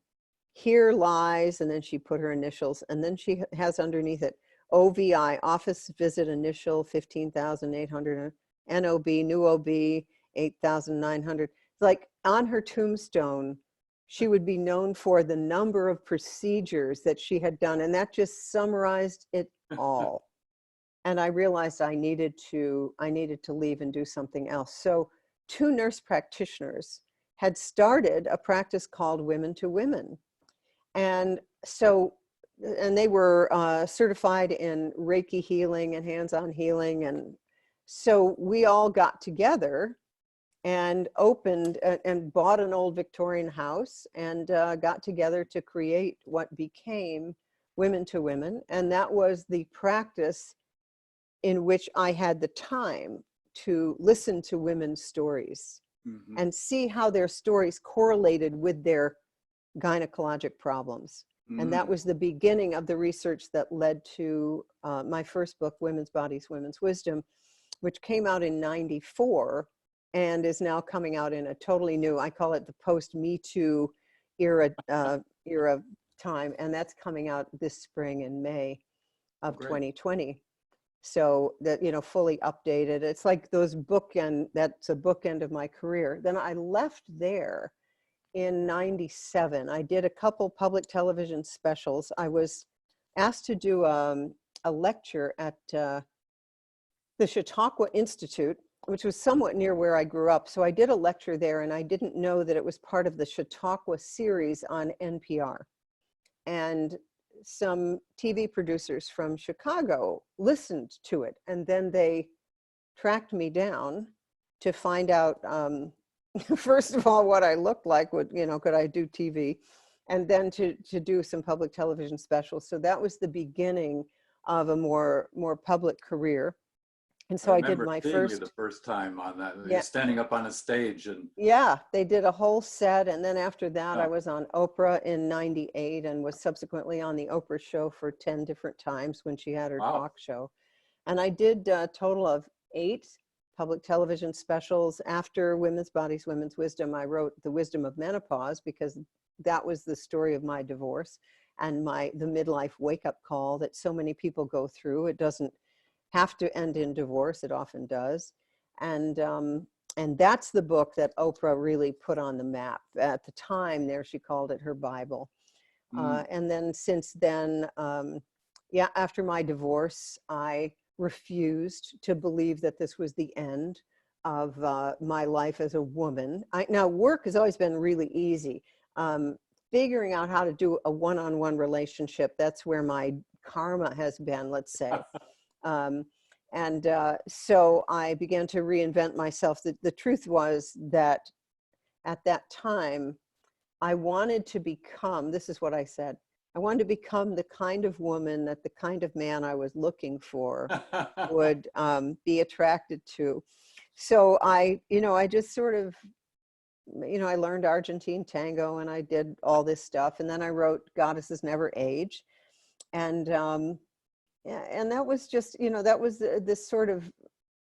"Here lies," and then she put her initials, and then she has underneath it, OVI, office visit initial 15,800, NOB, new OB 8,900. Like on her tombstone, she would be known for the number of procedures that she had done, and that just summarized it all. And I realized I needed to leave and do something else. So two nurse practitioners had started a practice called Women to Women. And so, and they were certified in Reiki healing and hands-on healing. And so we all got together and opened and bought an old Victorian house and got together to create what became Women to Women. And that was the practice in which I had the time to listen to women's stories Mm-hmm. and see how their stories correlated with their gynecologic problems. And that was the beginning of the research that led to my first book, Women's Bodies, Women's Wisdom, which came out in '94 and is now coming out in a totally new, I call it the post-Me Too era time. And that's coming out this spring in May of 2020. So that, you know, fully updated. It's like that's a bookend of my career. Then I left there in '97. I did a couple public television specials. I was asked to do a lecture at the Chautauqua Institute, which was somewhat near where I grew up. So I did a lecture there, and I didn't know that it was part of the Chautauqua series on NPR. And some TV producers from Chicago listened to it, and then they tracked me down to find out, first of all, what I looked like, could I do TV? And then to do some public television specials. So that was the beginning of a more public career. And I so I did remember my seeing you first, the first time on that. yeah, You're standing up on a stage and yeah, they did a whole set. And then after that, I yeah. was on Oprah in '98 and was subsequently on the Oprah show for 10 different times when she had her Wow. talk show. And I did a total of 8 public television specials. After Women's Bodies, Women's Wisdom, I wrote The Wisdom of Menopause, because that was the story of my divorce and the midlife wake-up call that so many people go through. It doesn't have to end in divorce. It often does. And that's the book that Oprah really put on the map. At the time there, she called it her Bible. Mm. And then since then, yeah, after my divorce, I refused to believe that this was the end of my life as a woman. Now, work has always been really easy. Figuring out how to do a one-on-one relationship, that's where my karma has been, let's say. So I began to reinvent myself. The truth was that at that time, I wanted to become, this is what I said, I wanted to become the kind of woman that the kind of man I was looking for would be attracted to. So I just sort of, I learned Argentine tango and I did all this stuff. And then I wrote Goddesses Never Age. And yeah, and that was just, that was this sort of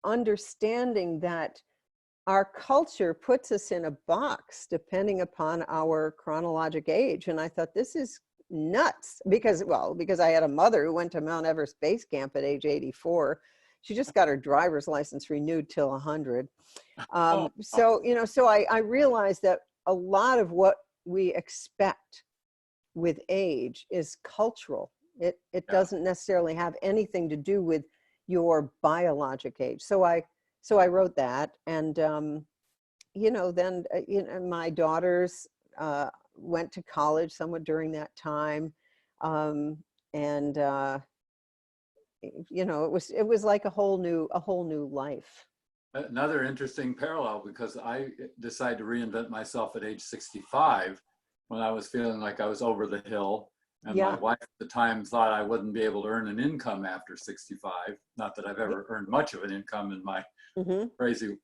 understanding that our culture puts us in a box depending upon our chronologic age. And I thought, this is nuts, because I had a mother who went to Mount Everest Base Camp at age 84. She just got her driver's license renewed till 100. So I realized that a lot of what we expect with age is cultural. It doesn't necessarily have anything to do with your biologic age. So I wrote that, and then my daughters went to college somewhat during that time, it was like a whole new life. Another interesting parallel, because I decided to reinvent myself at age 65 when I was feeling like I was over the hill. And Yeah. my wife at the time thought I wouldn't be able to earn an income after 65. Not that I've ever earned much of an income in my crazy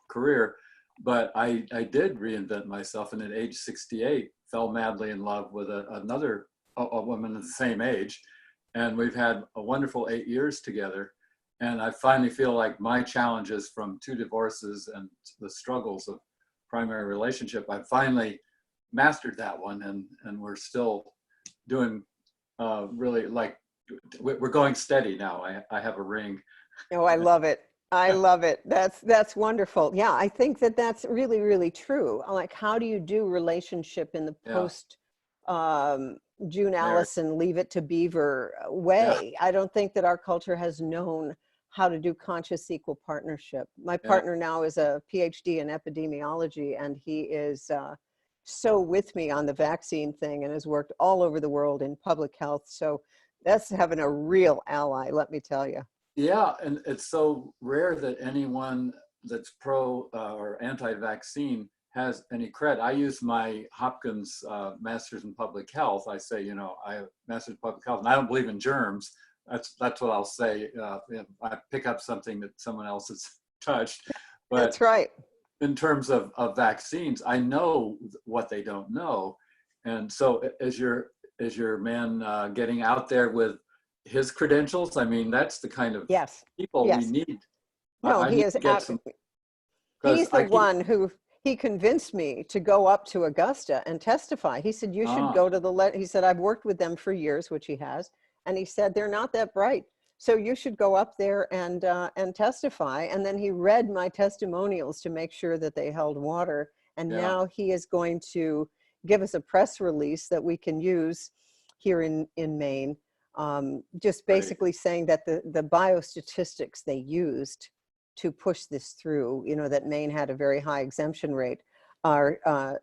career, but I did reinvent myself. And at age 68, fell madly in love with another woman of the same age. And we've had a wonderful 8 years together. And I finally feel like my challenges from 2 divorces and the struggles of primary relationship, I finally mastered that one. And we're still doing really, like, we're going steady now. I have a ring. Oh, I love it. I love it. That's wonderful. Yeah, I think that's really, really true. Like, how do you do relationship in the post June Allison, Leave It to Beaver way? Yeah. I don't think that our culture has known how to do conscious equal partnership. My partner now is a PhD in epidemiology, and he is so with me on the vaccine thing and has worked all over the world in public health. So that's having a real ally, let me tell you. Yeah, and it's so rare that anyone that's pro or anti-vaccine has any cred. I use my Hopkins Master's in Public Health. I say, I have Master's in Public Health, and I don't believe in germs. That's what I'll say. I pick up something that someone else has touched. But that's right. In terms of vaccines, I know what they don't know. And so is your man getting out there with his credentials? I mean, that's the kind of people we need. No, he is. He's the one who, he convinced me to go up to Augusta and testify. He said, you should go to he said, I've worked with them for years, which he has. And he said, they're not that bright. So you should go up there and testify. And then he read my testimonials to make sure that they held water. And now he is going to give us a press release that we can use here in Maine. Just basically saying that the biostatistics they used to push this through, that Maine had a very high exemption rate, are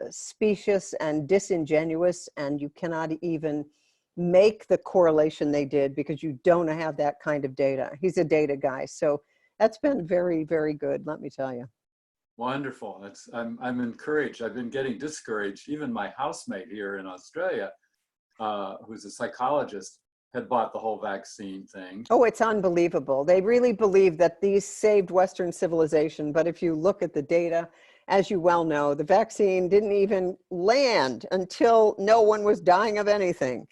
specious and disingenuous, and you cannot even make the correlation they did because you don't have that kind of data. He's a data guy. So that's been very, very good, let me tell you. Wonderful. I'm encouraged. I've been getting discouraged. Even my housemate here in Australia, who's a psychologist, had bought the whole vaccine thing. Oh, it's unbelievable. They really believe that these saved Western civilization. But if you look at the data, as you well know, the vaccine didn't even land until no one was dying of anything.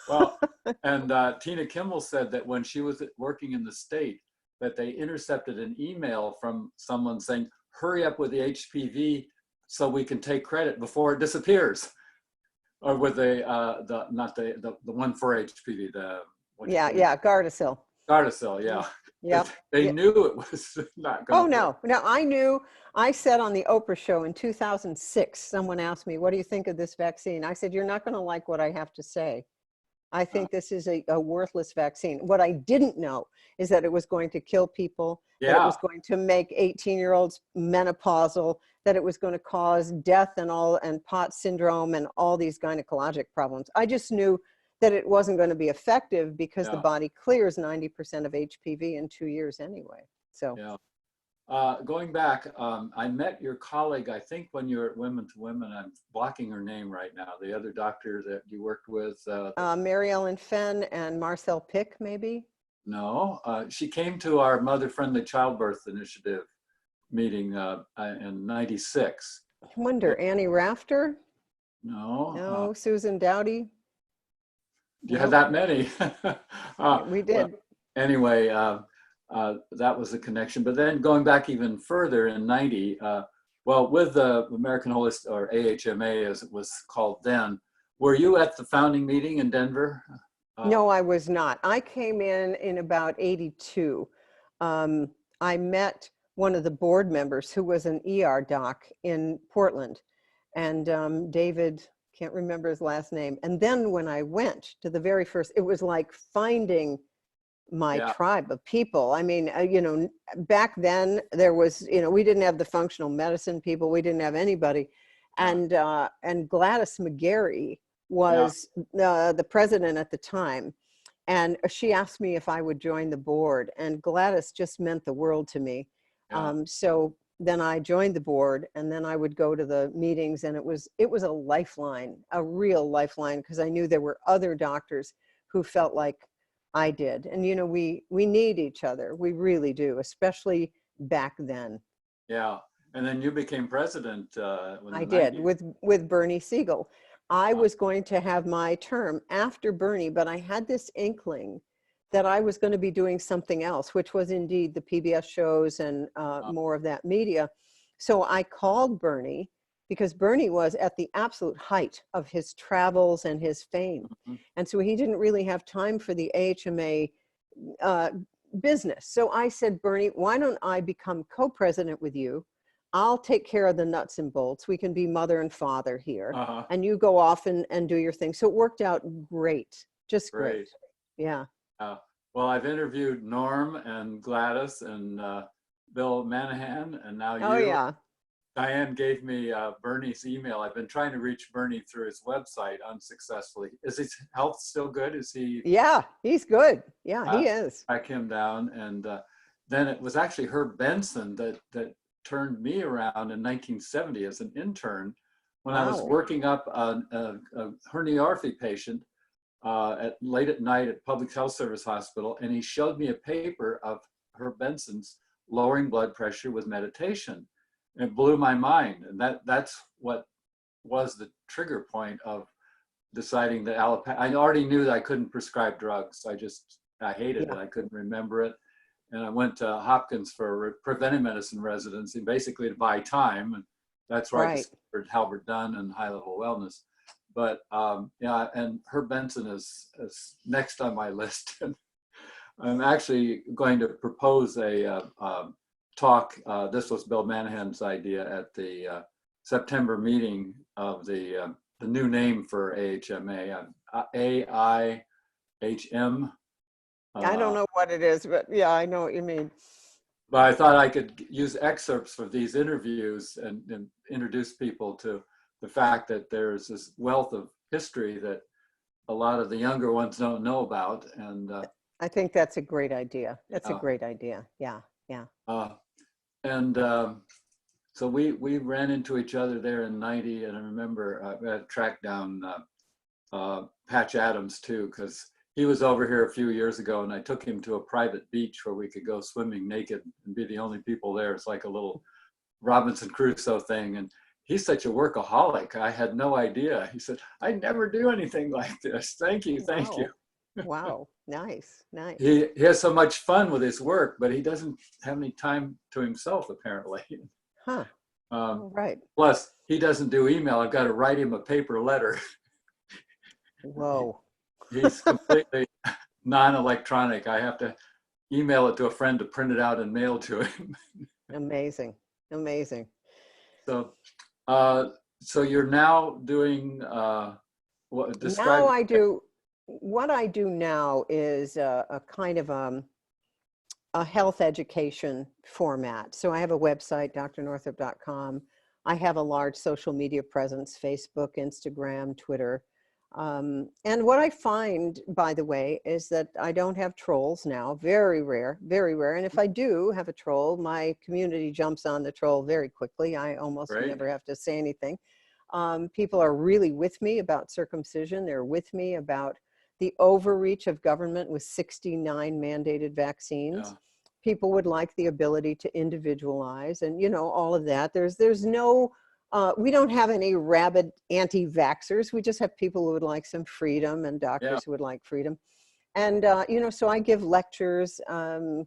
Well, and Tina Kimmel said that when she was working in the state, that they intercepted an email from someone saying, hurry up with the HPV so we can take credit before it disappears. Or with the one for HPV, Gardasil. Gardasil, yeah. Yeah. They knew it was not going to work. No, I knew. I said on the Oprah show in 2006, someone asked me, what do you think of this vaccine? I said, you're not going to like what I have to say. I think this is a worthless vaccine. What I didn't know is that it was going to kill people, that it was going to make 18-year-olds menopausal, that it was going to cause death and POTS syndrome and all these gynecologic problems. I just knew that it wasn't going to be effective because the body clears 90% of HPV in 2 years anyway. So. Yeah. Going back, I met your colleague, I think when you were at Women to Women, I'm blocking her name right now, the other doctor that you worked with. Mary Ellen Fenn and Marcel Pick, maybe? No, she came to our Mother Friendly Childbirth Initiative meeting in '96. I wonder, Annie Rafter? No. No, Susan Dowdy? You had that many. We did. Well, anyway, that was the connection. But then going back even further in '90, well, with the American Holistic, or AHMA as it was called then, were you at the founding meeting in Denver? No, I was not. I came in about '82. I met one of the board members who was an ER doc in Portland, and David, can't remember his last name. And then when I went to the very first, it was like finding my tribe of people. I mean, back then there was, we didn't have the functional medicine people. We didn't have anybody. And Gladys McGarry was the president at the time. And she asked me if I would join the board, and Gladys just meant the world to me. So then I joined the board, and then I would go to the meetings, and it was a lifeline, a real lifeline, because I knew there were other doctors who felt like I did. And, we need each other. We really do, especially back then. Yeah. And then you became president. I did, with Bernie Siegel. I was going to have my term after Bernie, but I had this inkling that I was going to be doing something else, which was indeed the PBS shows and more of that media. So I called Bernie, because Bernie was at the absolute height of his travels and his fame. And so he didn't really have time for the AHMA business. So I said, Bernie, why don't I become co-president with you? I'll take care of the nuts and bolts. We can be mother and father here. And you go off and do your thing. So it worked out great, just great. Yeah. Well, I've interviewed Norm and Gladys and Bill Manahan, and now you. Oh, yeah. Diane gave me Bernie's email. I've been trying to reach Bernie through his website unsuccessfully. Is his health still good? Is he? Yeah, he's good. Yeah, he is. Track him down. And then it was actually Herb Benson that turned me around in 1970 as an intern when I was working up a herniorrhaphy patient late at night at Public Health Service Hospital. And he showed me a paper of Herb Benson's lowering blood pressure with meditation. It blew my mind, and that's what was the trigger point of deciding that allopathy. I already knew that I couldn't prescribe drugs. I hated it. I couldn't remember it, and I went to Hopkins for a preventive medicine residency, basically to buy time, and that's where I discovered Halbert Dunn and high level wellness. But and Herb Benson is next on my list, and I'm actually going to propose a talk. This was Bill Manahan's idea at the September meeting of the new name for AHMA, AIHM. I don't know what it is, but yeah, I know what you mean. But I thought I could use excerpts from these interviews and introduce people to the fact that there's this wealth of history that a lot of the younger ones don't know about. And I think that's a great idea. That's a yeah, great idea. Yeah, yeah. uh, and so we ran into each other there in '90, and I remember I had tracked down Patch Adams too, because he was over here a few years ago, and I took him to a private beach where we could go swimming naked and be the only people there. It's like a little Robinson Crusoe thing. And he's such a workaholic. I had no idea. He said, I never do anything like this. Thank you. Thank you. Wow. Wow. Nice. Nice. He has so much fun with his work, but he doesn't have any time to himself, apparently. Huh. All right. Plus, he doesn't do email. I've got to write him a paper letter. Whoa. He's completely non-electronic. I have to email it to a friend to print it out and mail to him. Amazing. Amazing. So, so you're now doing what? Describe. Now I do, what I do now is a kind of a health education format. So I have a website, drnorthrup.com. I have a large social media presence, Facebook, Instagram, Twitter. And what I find, by the way, is that I don't have trolls now. Very rare, very rare. And if I do have a troll, my community jumps on the troll very quickly. I almost Right. never have to say anything. People are really with me about circumcision. They're with me about the overreach of government with 69 mandated vaccines. Yeah. People would like the ability to individualize and, you know, all of that. There's no, we don't have any rabid anti-vaxxers. We just have people who would like some freedom and doctors Yeah. who would like freedom. And, you know, so I give lectures and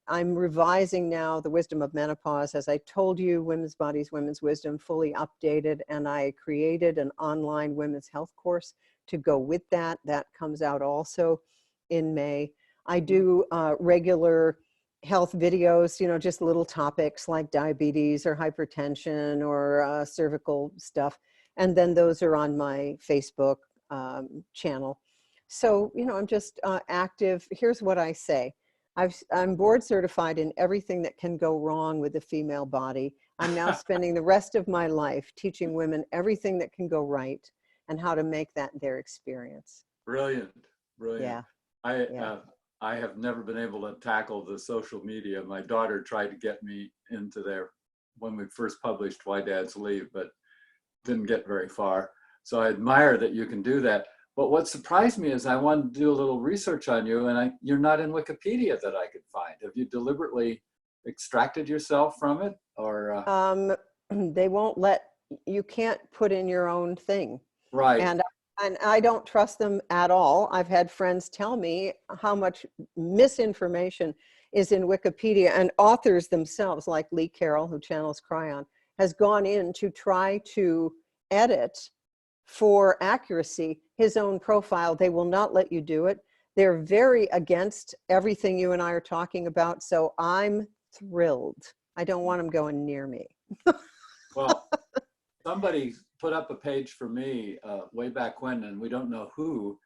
I'm revising now The Wisdom of Menopause. As I told you, Women's Bodies, Women's Wisdom, fully updated. And I created an online women's health course to go with that. That comes out also in May. I do regular health videos, you know, just little topics like diabetes or hypertension or cervical stuff. And then those are on my Facebook channel. So, you know, I'm just active. Here's what I say. I'm board certified in everything that can go wrong with the female body. I'm now spending the rest of my life teaching women everything that can go right and how to make that their experience. Brilliant. Brilliant. Yeah. I have never been able to tackle the social media. My daughter tried to get me into there when we first published Why Dads Leave, but didn't get very far. So I admire that you can do that. But what surprised me is I wanted to do a little research on you, and you're not in Wikipedia that I could find. Have you deliberately extracted yourself from it, or? They won't let, you can't put in your own thing. Right. And I don't trust them at all. I've had friends tell me how much misinformation is in Wikipedia, and authors themselves, like Lee Carroll, who channels Cryon, has gone in to try to edit for accuracy his own profile. They will not let you do it. They're very against everything you and I are talking about. So I'm thrilled. I don't want them going near me. Well, somebody put up a page for me way back when, and we don't know who.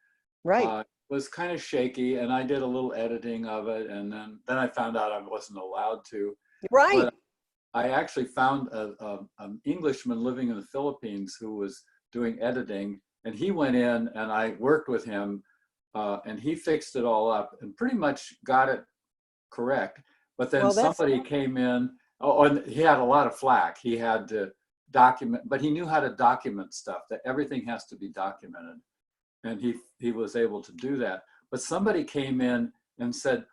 Right. Was kind of shaky, and I did a little editing of it, and then I found out I wasn't allowed to. Right. But I actually found an Englishman living in the Philippines who was doing editing, and he went in, and I worked with him, and he fixed it all up and pretty much got it correct. But then somebody came in. Oh, and he had a lot of flack. He had to document, but he knew how to document stuff, that everything has to be documented. And he was able to do that. But somebody came in and said,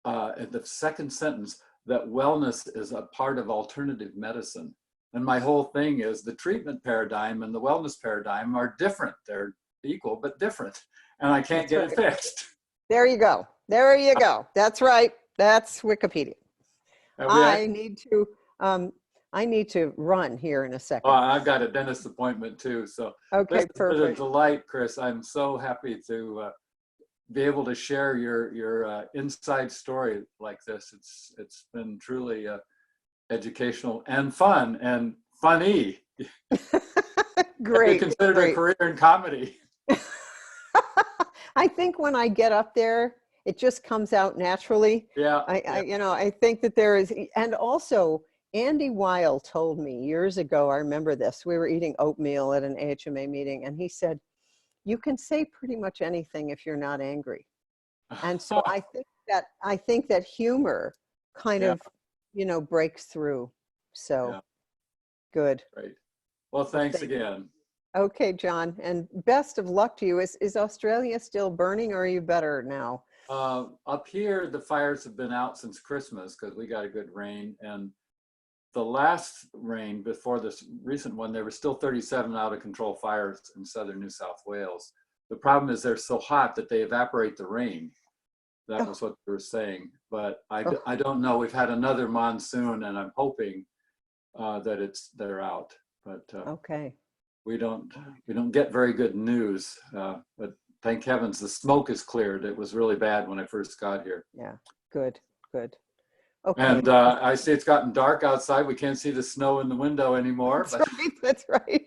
in the second sentence, that wellness is a part of alternative medicine. And my whole thing is the treatment paradigm and the wellness paradigm are different. They're equal, but different. And I can't get it fixed. There you go. There you go. That's right. That's Wikipedia. I need to run here in a second. I've got a dentist appointment too. So okay, this perfect. has been a delight, Chris. I'm so happy to be able to share your inside story like this. It's been truly educational and fun and funny. Great. Considered a career in comedy. I think when I get up there, it just comes out naturally. Yeah. I think that there is, and also Andy Weil told me years ago, I remember this, we were eating oatmeal at an AHMA meeting, and he said, you can say pretty much anything if you're not angry. And so I think that humor kind Yeah, of, breaks through. So yeah, good. great. Well, Well, thanks again. okay, John, and best of luck to you. Is Australia still burning, or are you better now? Up here, the fires have been out since Christmas because we got a good rain. And the last rain before this recent one, there were still 37 out of control fires in southern New South Wales. The problem is they're so hot that they evaporate the rain. That Oh, was what they were saying. But oh, I don't know. We've had another monsoon, and I'm hoping that they're out. But okay. we don't get very good news. But thank heavens the smoke is cleared. It was really bad when I first got here. Yeah, good, good. Okay, And I see it's gotten dark outside. We can't see the snow in the window anymore. that's But right. That's right.